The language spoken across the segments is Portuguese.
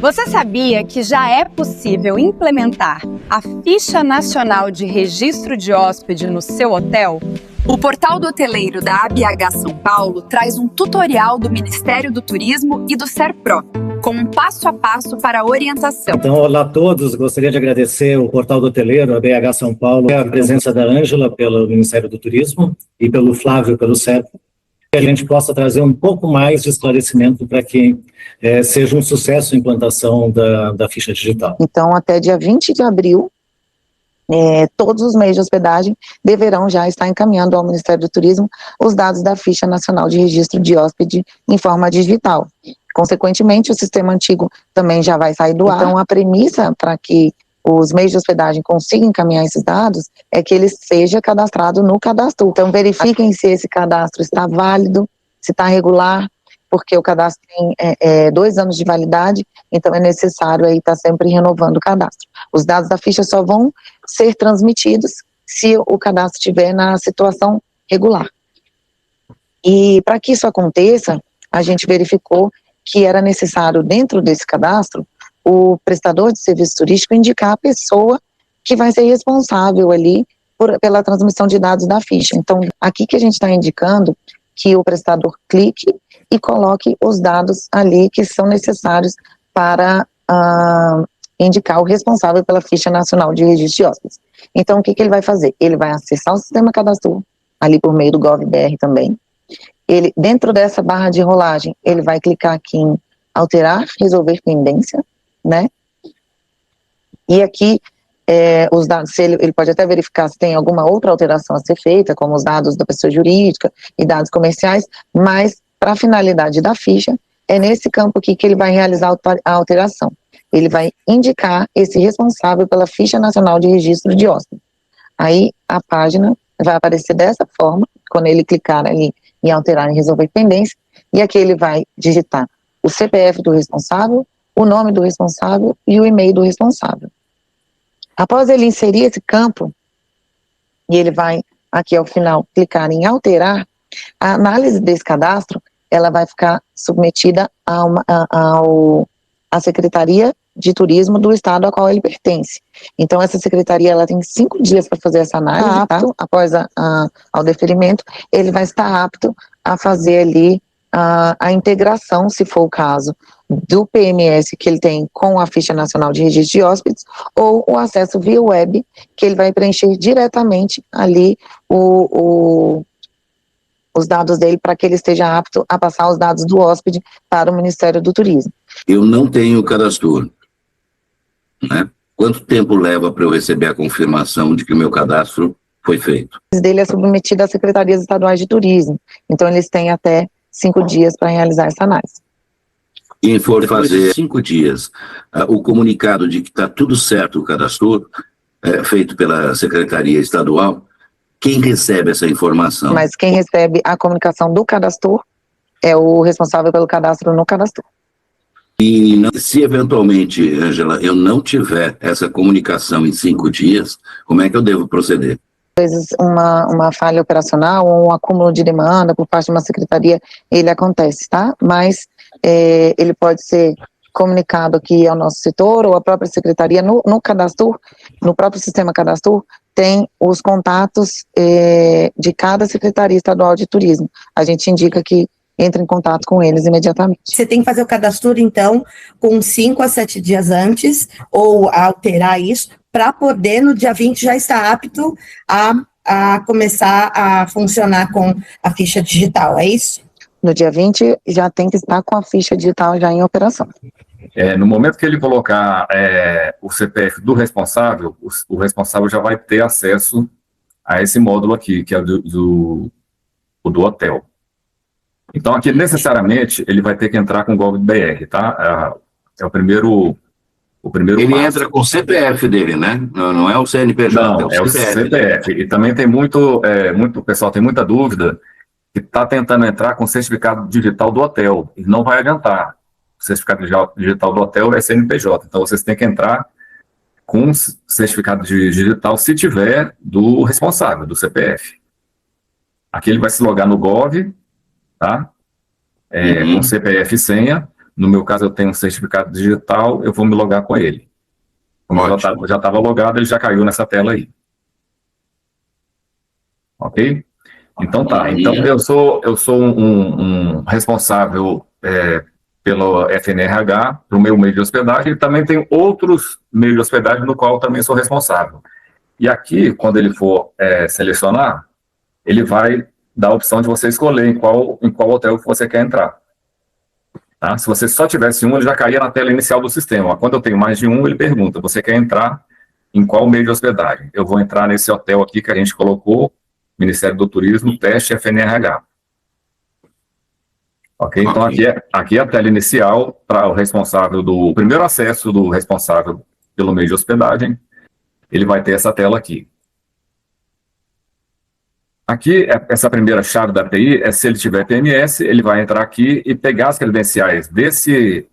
Você sabia que já é possível implementar a Ficha Nacional de Registro de Hóspede no seu hotel? O portal do hoteleiro da ABH São Paulo traz um tutorial do Ministério do Turismo e do SERPRO, com um passo a passo para a orientação. Então, olá a todos, gostaria de agradecer o portal do hoteleiro, a ABH São Paulo, a presença da Ângela pelo Ministério do Turismo e pelo Flávio pelo SERPRO, que a gente possa trazer um pouco mais de esclarecimento para que seja um sucesso a implantação da ficha digital. Então, até dia 20 de abril, todos os meios de hospedagem deverão já estar encaminhando ao Ministério do Turismo os dados da Ficha Nacional de Registro de Hóspede em forma digital. Consequentemente, o sistema antigo também já vai sair do ar. Então, a premissa para que os meios de hospedagem consigam encaminhar esses dados é que ele seja cadastrado no cadastro. Então, verifiquem se esse cadastro está válido, se está regular, porque o cadastro tem 2 anos de validade, então é necessário aí estar sempre renovando o cadastro. Os dados da ficha só vão ser transmitidos se o cadastro estiver na situação regular. E para que isso aconteça, a gente verificou que era necessário, dentro desse cadastro, o prestador de serviço turístico indicar a pessoa que vai ser responsável ali pela transmissão de dados da ficha. Então, aqui que a gente está indicando que o prestador clique e coloque os dados ali que são necessários para indicar o responsável pela Ficha Nacional de Registro de Hóspedes. Então, o que ele vai fazer? Ele vai acessar o sistema cadastro, ali por meio do GovBR também. Ele, dentro dessa barra de rolagem, ele vai clicar aqui em alterar, resolver pendência, né? E aqui, os dados, ele pode até verificar se tem alguma outra alteração a ser feita, como os dados da pessoa jurídica e dados comerciais, mas para a finalidade da ficha, é nesse campo aqui que ele vai realizar a alteração. Ele vai indicar esse responsável pela Ficha Nacional de Registro de Hóspedes. Aí a página vai aparecer dessa forma, quando ele clicar ali em alterar e resolver pendência, e aqui ele vai digitar o CPF do responsável, o nome do responsável e o e-mail do responsável. Após ele inserir esse campo, e ele vai aqui ao final clicar em alterar, a análise desse cadastro, ela vai ficar submetida à Secretaria de Turismo do estado a qual ele pertence. Então, essa secretaria ela tem 5 dias para fazer essa análise, tá? Após ao deferimento, ele vai estar apto a fazer ali a integração, se for o caso, do PMS que ele tem com a Ficha Nacional de Registro de Hóspedes, ou o acesso via web, que ele vai preencher diretamente ali os dados dele para que ele esteja apto a passar os dados do hóspede para o Ministério do Turismo. Eu não tenho cadastro, né? Quanto tempo leva para eu receber a confirmação de que o meu cadastro foi feito? O dele é submetido às Secretarias Estaduais de Turismo, então eles têm até 5 dias para realizar essa análise. E for fazer 5 dias, o comunicado de que está tudo certo o cadastro, feito pela Secretaria Estadual, quem recebe essa informação? Mas quem recebe a comunicação do cadastro é o responsável pelo cadastro no cadastro. E se eventualmente, Ângela, eu não tiver essa comunicação em 5 dias, como é que eu devo proceder? Às vezes uma falha operacional ou um acúmulo de demanda por parte de uma secretaria, ele acontece, tá? Mas ele pode ser comunicado aqui ao nosso setor ou à própria secretaria no cadastro, no próprio sistema cadastro, tem os contatos de cada Secretaria Estadual de Turismo. A gente indica que entre em contato com eles imediatamente. Você tem que fazer o cadastro, então, com 5 a 7 dias antes, ou alterar isso, para poder, no dia 20, já estar apto a começar a funcionar com a ficha digital, é isso? No dia 20, já tem que estar com a ficha digital já em operação. No momento que ele colocar o CPF do responsável, o responsável já vai ter acesso a esse módulo aqui, que é do hotel. Então, aqui, necessariamente, ele vai ter que entrar com o GovBR, tá? É o primeiro Ele passo. entra com o CPF dele, né? Não é o CNPJ, Não, é o CPF. E também tem o pessoal tem muita dúvida que está tentando entrar com o certificado digital do hotel, e não vai adiantar. O certificado digital do hotel é CNPJ, então vocês têm que entrar com o certificado digital, se tiver, do responsável, do CPF. Aqui ele vai se logar no Gov, tá? Com CPF e senha, no meu caso eu tenho um certificado digital, eu vou me logar com ele. Como eu já estava logado, ele já caiu nessa tela aí. Ok? Então tá. Então eu sou um responsável pelo FNRH, para o meu meio de hospedagem, e também tem outros meios de hospedagem no qual eu também sou responsável. E aqui, quando ele for selecionar, ele vai dar a opção de você escolher em qual hotel que você quer entrar. Tá? Se você só tivesse um, ele já caía na tela inicial do sistema. Quando eu tenho mais de um, ele pergunta, você quer entrar em qual meio de hospedagem? Eu vou entrar nesse hotel aqui que a gente colocou, Ministério do Turismo, teste FNRH. Ok? Então, aqui é a tela inicial para o responsável do primeiro acesso do responsável pelo meio de hospedagem. Ele vai ter essa tela aqui. Aqui, essa primeira chave da API é se ele tiver PMS, ele vai entrar aqui e pegar as credenciais desse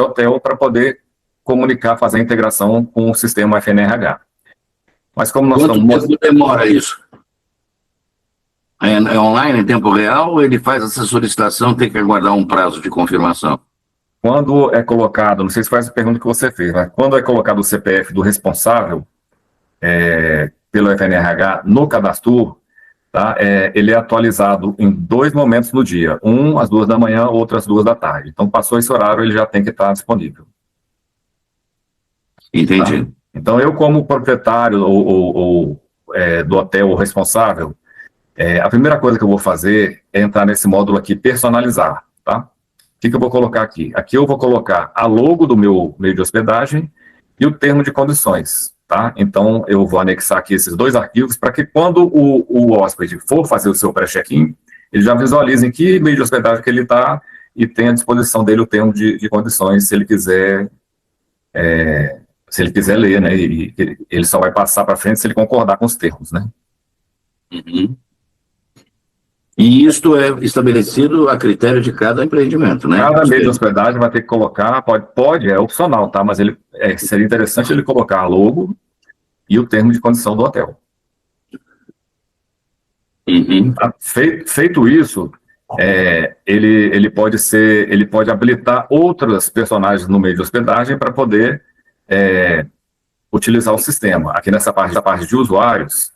hotel para poder comunicar, fazer a integração com o sistema FNRH. Mas como nós estamos... Quanto tempo demora isso? É online, em tempo real, ou ele faz essa solicitação, tem que aguardar um prazo de confirmação? Quando é colocado, não sei se faz a pergunta que você fez, mas quando é colocado o CPF do responsável pelo FNRH no cadastro, tá, ele é atualizado em 2 momentos no dia, um às 2 da manhã, outro às 2 da tarde. Então, passou esse horário, ele já tem que estar disponível. Entendi. Tá? Então, eu como proprietário do hotel responsável, a primeira coisa que eu vou fazer é entrar nesse módulo aqui, personalizar, tá? O que eu vou colocar aqui? Aqui eu vou colocar a logo do meu meio de hospedagem e o termo de condições, tá? Então, eu vou anexar aqui esses 2 arquivos para que quando o hóspede for fazer o seu pré-check-in, ele já visualize em que meio de hospedagem que ele está e tenha à disposição dele o termo de condições, se ele quiser ler, né? E ele só vai passar para frente se ele concordar com os termos, né? Uhum. E isto é estabelecido a critério de cada empreendimento, né? Cada meio de hospedagem vai ter que colocar, é opcional, tá? Mas seria interessante ele colocar a logo e o termo de condição do hotel. Uhum. Tá? Feito isso, ele pode habilitar outros personagens no meio de hospedagem para poder utilizar o sistema. Aqui nessa parte de usuários,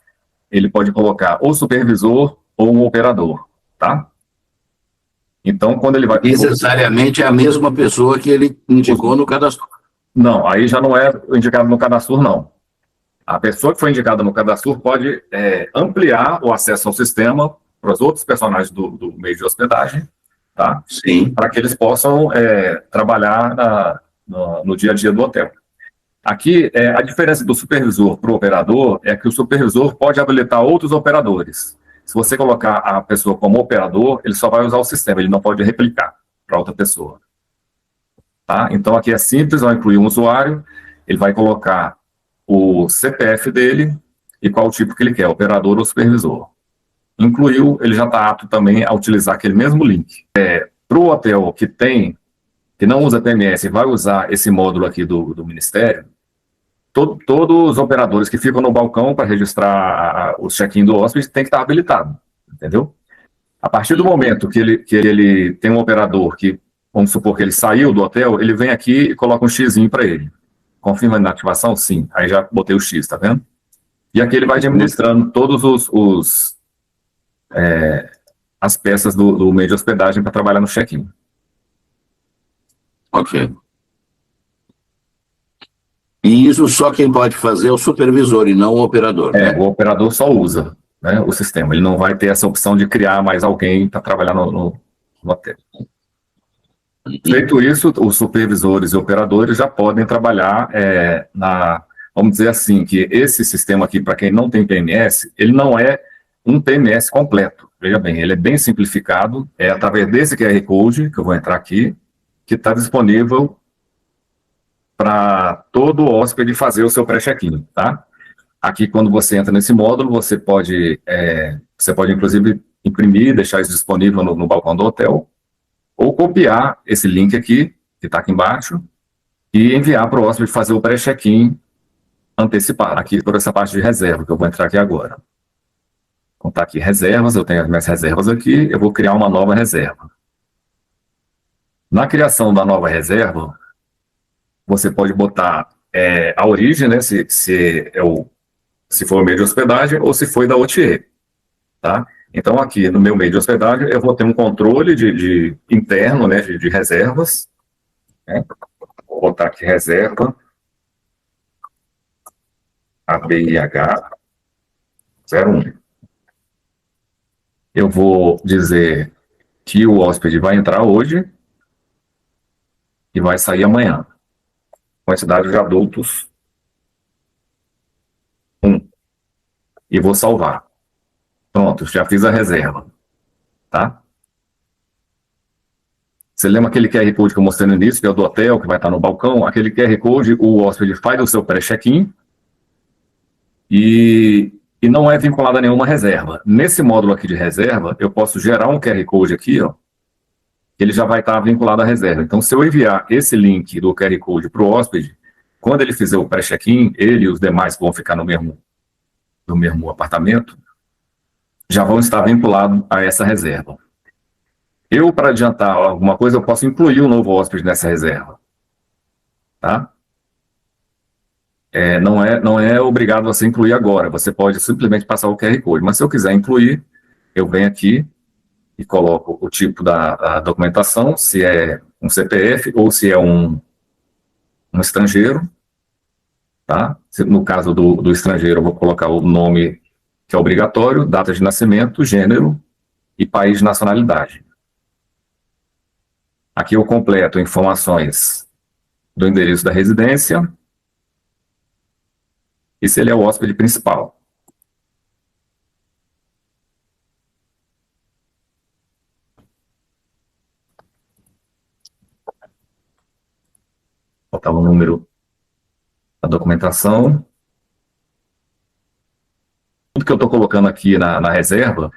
ele pode colocar ou supervisor ou um operador, tá? Então, quando ele vai... Necessariamente é a mesma pessoa que ele indicou no cadastro. Não, aí já não é indicado no cadastro, não. A pessoa que foi indicada no cadastro pode ampliar o acesso ao sistema para os outros personagens do meio de hospedagem, tá? Sim. Para que eles possam trabalhar no dia a dia do hotel. Aqui, a diferença do supervisor para o operador é que o supervisor pode habilitar outros operadores. Se você colocar a pessoa como operador, ele só vai usar o sistema, ele não pode replicar para outra pessoa. Tá? Então, aqui é simples, vai incluir um usuário, ele vai colocar o CPF dele e qual o tipo que ele quer, operador ou supervisor. Incluiu, ele já está apto também a utilizar aquele mesmo link. Para o hotel que não usa PMS e vai usar esse módulo aqui do Ministério, todos os operadores que ficam no balcão para registrar o check-in do hóspede tem que estar habilitado, entendeu? A partir do momento que ele tem um operador que, vamos supor que ele saiu do hotel, ele vem aqui e coloca um xizinho para ele. Confirma na ativação? Sim. Aí já botei o X, tá vendo? E aqui ele vai administrando todos as peças do meio de hospedagem para trabalhar no check-in. Ok. E isso só quem pode fazer é o supervisor e não o operador, né? O operador só usa, né, o sistema. Ele não vai ter essa opção de criar mais alguém para trabalhar no hotel. Feito isso, os supervisores e operadores já podem trabalhar vamos dizer assim, que esse sistema aqui, para quem não tem PMS, ele não é um PMS completo. Veja bem, ele é bem simplificado, através desse QR Code, que eu vou entrar aqui, que está disponível para todo hóspede fazer o seu pré-check-in, tá? Aqui, quando você entra nesse módulo, você pode inclusive, imprimir, deixar isso disponível no balcão do hotel, ou copiar esse link aqui, que está aqui embaixo, e enviar para o hóspede fazer o pré-check-in antecipado, aqui por essa parte de reserva, que eu vou entrar aqui agora. Então, está aqui reservas, eu tenho as minhas reservas aqui, eu vou criar uma nova reserva. Na criação da nova reserva, você pode botar a origem, né, se for o meio de hospedagem ou se foi da OTA, tá? Então, aqui no meu meio de hospedagem, eu vou ter um controle de interno, né, de reservas, né? Vou botar aqui reserva ABIH 01. Eu vou dizer que o hóspede vai entrar hoje e vai sair amanhã. Quantidade de adultos 1. E vou salvar. Pronto, já fiz a reserva. Tá? Você lembra aquele QR Code que eu mostrei no início, que é o do hotel, que vai estar no balcão? Aquele QR Code, o hóspede faz o seu pré-check-in e não é vinculado a nenhuma reserva. Nesse módulo aqui de reserva, eu posso gerar um QR Code aqui, ó, que ele já vai estar vinculado à reserva. Então, se eu enviar esse link do QR Code para o hóspede, quando ele fizer o pré-check-in, ele e os demais que vão ficar no mesmo apartamento, já vão estar vinculados a essa reserva. Eu, para adiantar alguma coisa, eu posso incluir um novo hóspede nessa reserva. Tá? Não é obrigado a você incluir agora, você pode simplesmente passar o QR Code. Mas se eu quiser incluir, eu venho aqui e coloco o tipo da documentação, se é um CPF ou se é um estrangeiro. Tá? No caso do estrangeiro, eu vou colocar o nome que é obrigatório, data de nascimento, gênero e país de nacionalidade. Aqui eu completo informações do endereço da residência e se ele é o hóspede principal. Vou botar o número da documentação. Tudo que eu estou colocando aqui na reserva,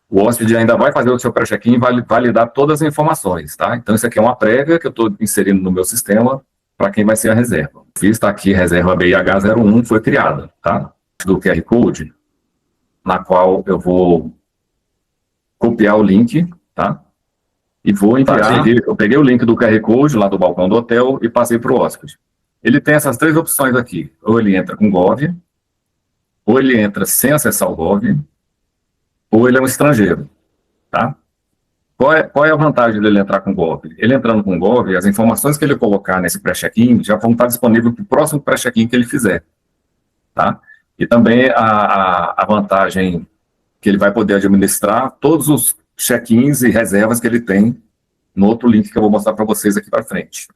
o hóspede ainda vai fazer o seu pré-check-in e vai validar todas as informações, tá? Então, isso aqui é uma prévia que eu estou inserindo no meu sistema para quem vai ser a reserva. Fiz, está aqui, reserva BIH01 foi criada, tá? Do QR Code, na qual eu vou copiar o link, tá? E vou enviar, eu peguei o link do QR Code lá do balcão do hotel e passei para o hóspede. Ele tem essas 3 opções aqui, ou ele entra com Gov, ou ele entra sem acessar o Gov, ou ele é um estrangeiro, tá? Qual é a vantagem dele entrar com Gov? Ele entrando com Gov, as informações que ele colocar nesse pré-check-in já vão estar disponíveis para o próximo pré-check-in que ele fizer, tá? E também a vantagem que ele vai poder administrar todos os check-ins e reservas que ele tem no outro link que eu vou mostrar para vocês aqui para frente.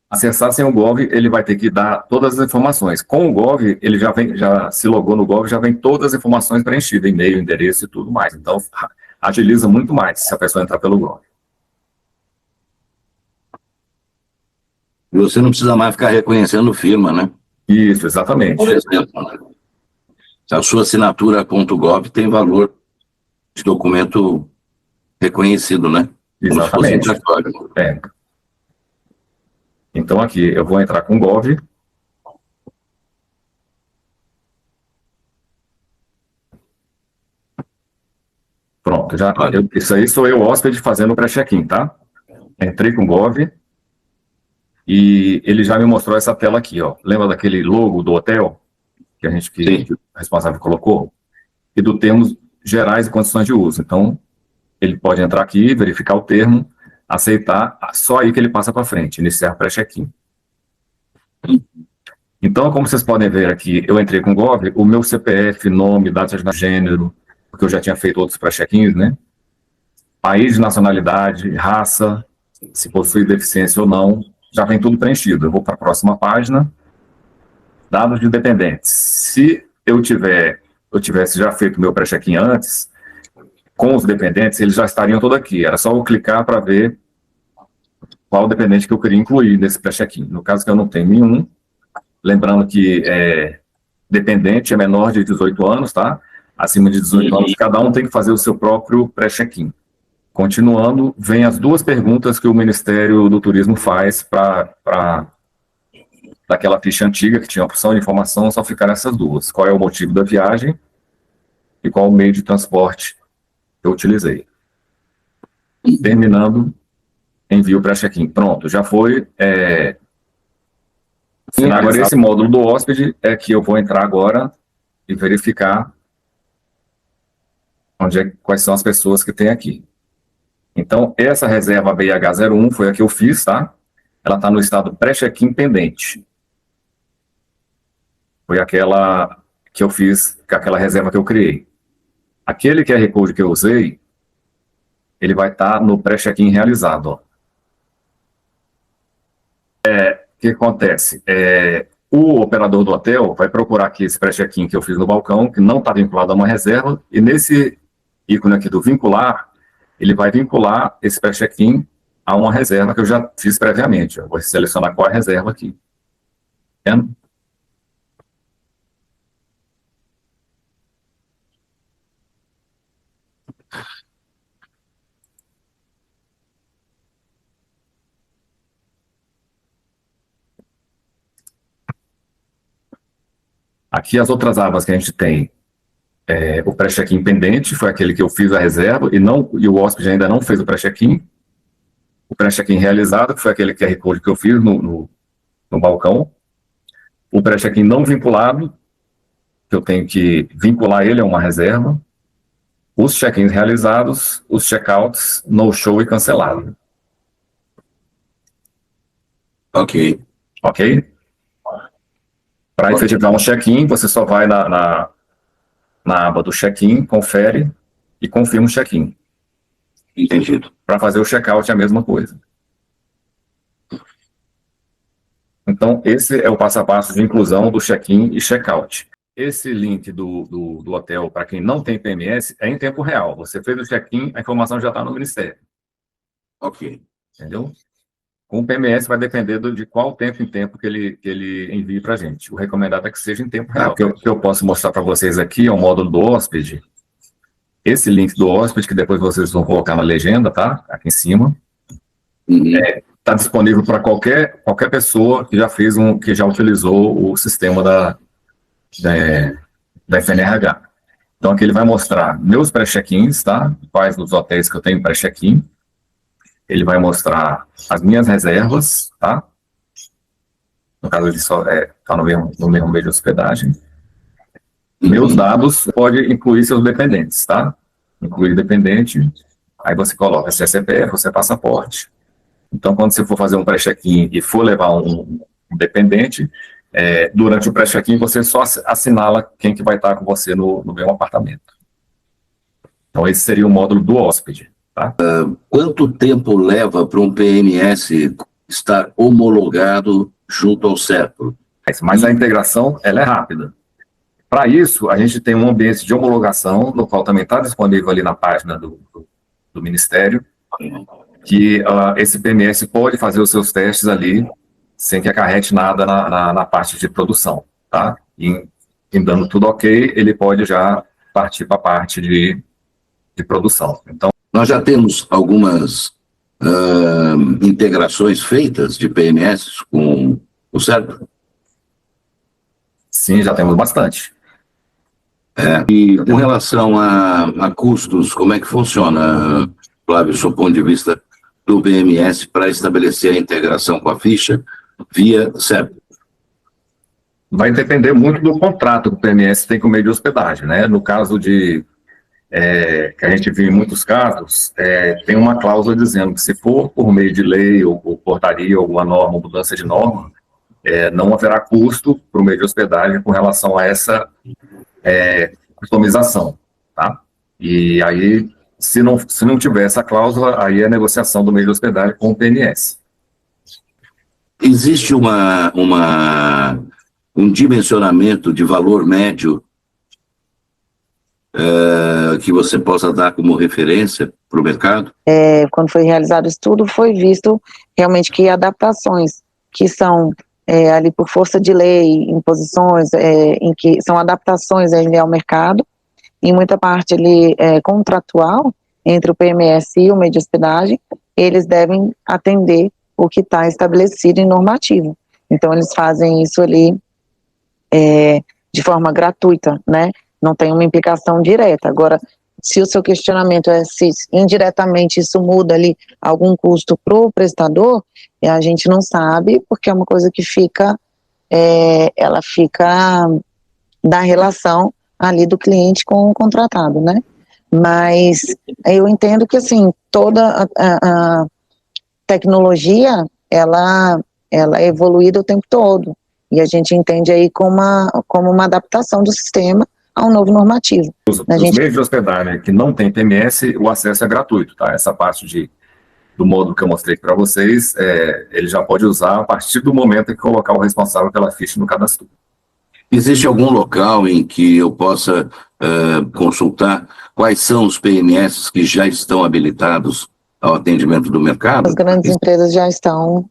Acessar sem o Gov, ele vai ter que dar todas as informações. Com o Gov, ele já se logou no Gov, já vem todas as informações preenchidas, e-mail, endereço e tudo mais. Então, agiliza muito mais se a pessoa entrar pelo Gov. E você não precisa mais ficar reconhecendo firma, né? Isso, exatamente. Por exemplo, a sua assinatura.gov tem valor de documento reconhecido, né? Exatamente. Então, aqui, eu vou entrar com Gov. Pronto, isso aí sou eu, hóspede, fazendo o pré-check-in, tá? Entrei com Gov e ele já me mostrou essa tela aqui, ó. Lembra daquele logo do hotel que a gente, que o responsável colocou? E do termos gerais e condições de uso. Então, ele pode entrar aqui, verificar o termo, aceitar, só aí que ele passa para frente, iniciar pré-check-in. Então, como vocês podem ver aqui, eu entrei com o Gov, o meu CPF, nome, data de gênero, porque eu já tinha feito outros pré-check-ins, né? País de nacionalidade, raça, se possui deficiência ou não, já vem tudo preenchido. Eu vou para a próxima página, dados de dependentes. Se eu tivesse já feito o meu pré-check-in antes, com os dependentes, eles já estariam todos aqui. Era só eu clicar para ver qual dependente que eu queria incluir nesse pré-check-in. No caso que eu não tenho nenhum, lembrando que dependente é menor de 18 anos, tá? Acima de 18 anos, cada um tem que fazer o seu próprio pré-check-in. Continuando, vem as 2 perguntas que o Ministério do Turismo faz daquela ficha antiga, que tinha opção de informação, só ficaram essas 2. Qual é o motivo da viagem e qual o meio de transporte que eu utilizei. terminando, envio para check-in. Pronto, já foi. Agora, esse módulo do hóspede é que eu vou entrar agora e verificar quais são as pessoas que tem aqui. Então, essa reserva BH01 foi a que eu fiz, tá? Ela está no estado pré-check-in pendente. Foi aquela que eu fiz, aquela reserva que eu criei. Aquele QR Code que eu usei, ele vai estar no pré-check-in realizado, ó. O que acontece? O operador do hotel vai procurar aqui esse pré-check-in que eu fiz no balcão, que não está vinculado a uma reserva, e nesse ícone aqui do vincular, ele vai vincular esse pré-check-in a uma reserva que eu já fiz previamente. Eu vou selecionar qual é a reserva aqui. Tá vendo? Aqui as outras abas que a gente tem, o pré-check-in pendente, foi aquele que eu fiz a reserva, e o hóspede ainda não fez o pré-check-in. O pré-check-in realizado, que foi aquele QR Code que eu fiz no balcão. O pré-check-in não vinculado, que eu tenho que vincular ele a uma reserva. Os check-ins realizados, os check-outs, no-show e cancelado. Ok. Ok? Para efetivar um check-in, você só vai na aba do check-in, confere e confirma o check-in. Entendido. Para fazer o check-out é a mesma coisa. Então, esse é o passo a passo de inclusão do check-in e check-out. Esse link do hotel, para quem não tem PMS, é em tempo real. Você fez o check-in, a informação já está no Ministério. Ok. Entendeu? Com o PMS vai depender de qual tempo em tempo que ele envie para a gente. O recomendado é que seja em tempo real. O que eu posso mostrar para vocês aqui é o módulo do hóspede. Esse link do hóspede, que depois vocês vão colocar na legenda, tá? Aqui em cima. Está disponível para qualquer pessoa que que já utilizou o sistema da FNRH. Então, aqui ele vai mostrar meus pré-check-ins, tá? Quais dos hotéis que eu tenho pré-check-in. Ele vai mostrar as minhas reservas, tá? No caso, ele só está no mesmo meio de hospedagem. Meus dados, pode incluir seus dependentes, tá? Incluir dependente, aí você coloca se é CPF ou se é passaporte. Então, quando você for fazer um pré-check-in e for levar um dependente, durante o pré-check-in você só assinala quem que vai estar com você no mesmo apartamento. Então, esse seria o módulo do hóspede. Tá? Quanto tempo leva para um PMS estar homologado junto ao CERPRO? Mas a integração, ela é rápida. Para isso, a gente tem um ambiente de homologação, no qual também está disponível ali na página do Ministério, que esse PMS pode fazer os seus testes ali, sem que acarrete nada na parte de produção. Tá? E dando tudo ok, ele pode já partir para a parte de produção. Então, nós já temos algumas integrações feitas de PMS com o CERPRO? Sim, já temos bastante. E com relação a custos, como é que funciona, Flávio, do seu ponto de vista do PMS para estabelecer a integração com a ficha via CERPRO? Vai depender muito do contrato que o PMS tem com o meio de hospedagem, né? No caso que a gente viu em muitos casos, tem uma cláusula dizendo que se for por meio de lei ou portaria, alguma norma, mudança de norma, não haverá custo para o meio de hospedagem com relação a essa customização, tá? E aí, se não tiver essa cláusula, aí é a negociação do meio de hospedagem com o PMS. Existe um dimensionamento de valor médio que você possa dar como referência para o mercado? Quando foi realizado o estudo, foi visto realmente que adaptações que são ali por força de lei, imposições, em que são adaptações ali ao mercado, em muita parte ali contratual entre o PMS e o meio de hospedagem, eles devem atender o que está estabelecido em normativo. Então, eles fazem isso ali de forma gratuita, né? Não tem uma implicação direta. Agora, Se o seu questionamento é se indiretamente isso muda ali algum custo para o prestador, a gente não sabe, porque é uma coisa que fica, ela fica da relação ali do cliente com o contratado, né? Mas eu entendo que, assim, toda a tecnologia, ela é evoluída o tempo todo, e a gente entende aí como uma adaptação do sistema a um novo normativo. Os meios de hospedagem que não tem PMS, o acesso é gratuito, tá? Essa parte do módulo que eu mostrei para vocês, ele já pode usar a partir do momento em que colocar o responsável pela ficha no cadastro. Existe algum local em que eu possa consultar quais são os PMS que já estão habilitados ao atendimento do mercado? As grandes empresas já estão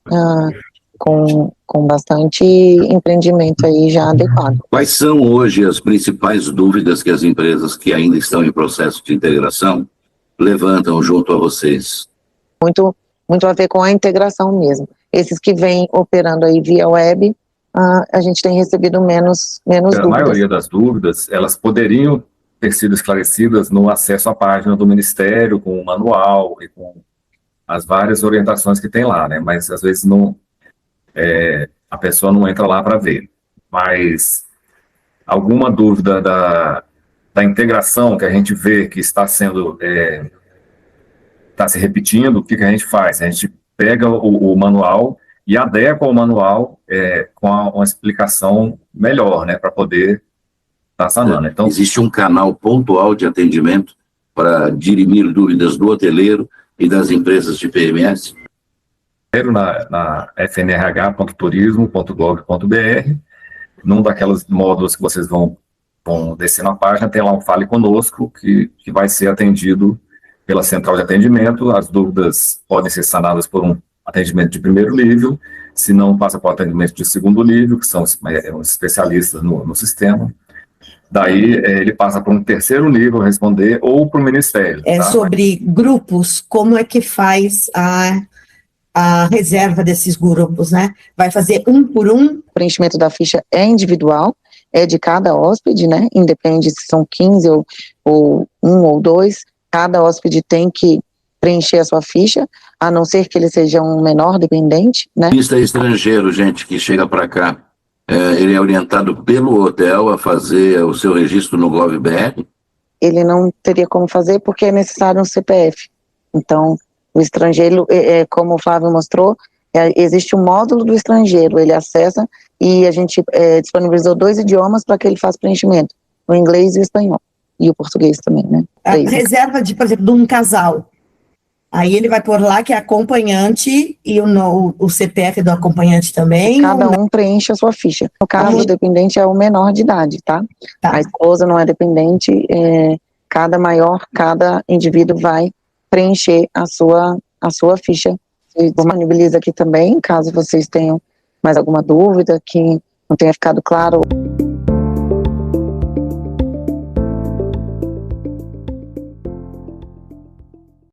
com bastante empreendimento aí já adequado. Quais são hoje as principais dúvidas que as empresas que ainda estão em processo de integração levantam junto a vocês? Muito a ver com a integração mesmo. Esses que vêm operando aí via web, a gente tem recebido menos dúvidas. A maioria das dúvidas, elas poderiam ter sido esclarecidas no acesso à página do Ministério, com o manual e com as várias orientações que tem lá, né? Mas às vezes a pessoa não entra lá para ver. Mas alguma dúvida da integração que a gente vê que está sendo está se repetindo, o que a gente faz? A gente pega o manual e adequa o manual com uma explicação melhor, né, para poder estar sanando. Então, existe um canal pontual de atendimento para dirimir dúvidas do hoteleiro e das empresas de PMS? Na fnrh.turismo.gov.br, num daqueles módulos que vocês vão descer na página, tem lá um Fale Conosco, que vai ser atendido pela central de atendimento. As dúvidas podem ser sanadas por um atendimento de primeiro nível, se não passa para o atendimento de segundo nível, que são os especialistas no sistema. Daí ele passa para um terceiro nível responder, ou para o Ministério. Tá? Sobre grupos, como é que faz a reserva desses grupos, né? Vai fazer um por um? O preenchimento da ficha é individual, é de cada hóspede, né? Independe se são 15 ou 1 ou 2, cada hóspede tem que preencher a sua ficha, a não ser que ele seja um menor dependente, né? Turista estrangeiro, gente, que chega para cá, ele é orientado pelo hotel a fazer o seu registro no GovBR? Ele não teria como fazer porque é necessário um CPF. Então, o estrangeiro, como o Flávio mostrou, existe um módulo do estrangeiro, ele acessa e a gente disponibilizou 2 idiomas para que ele faça preenchimento, o inglês e o espanhol, e o português também, né? A reserva, por exemplo, de um casal, aí ele vai pôr lá que é acompanhante e o CPF do acompanhante também. Cada um preenche a sua ficha. No caso, o dependente é o menor de idade, tá? A esposa não é dependente, cada indivíduo vai preencher a sua ficha. Disponibiliza aqui também, caso vocês tenham mais alguma dúvida que não tenha ficado claro.